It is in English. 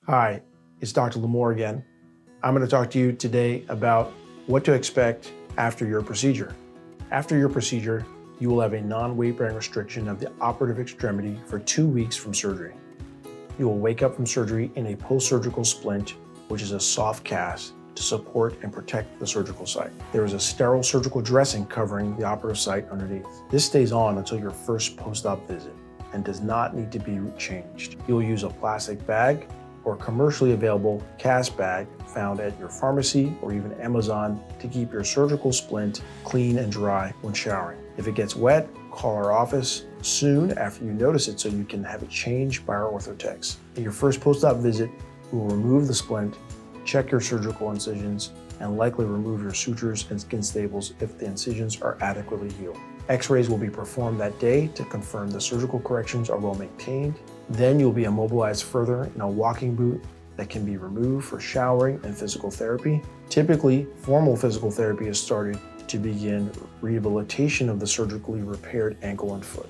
Hi, it's Dr. Lamour again. I'm going to talk to you today about what to expect after your procedure. After your procedure, you will have a non-weight-bearing restriction of the operative extremity for 2 weeks from surgery. You will wake up from surgery in a post-surgical splint, which is a soft cast to support and protect the surgical site. There is a sterile surgical dressing covering the operative site underneath. This stays on until your first post-op visit and does not need to be changed. You'll use a plastic bag or commercially available cast bag found at your pharmacy or even Amazon to keep your surgical splint clean and dry when showering. If it gets wet, call our office soon after you notice it so you can have it changed by our orthotechs. At your first post-op visit, we will remove the splint, check your surgical incisions, and likely remove your sutures and skin staples if the incisions are adequately healed. X-rays will be performed that day to confirm the surgical corrections are well maintained. Then you'll be immobilized further in a walking boot that can be removed for showering and physical therapy. Typically, formal physical therapy is started to begin rehabilitation of the surgically repaired ankle and foot.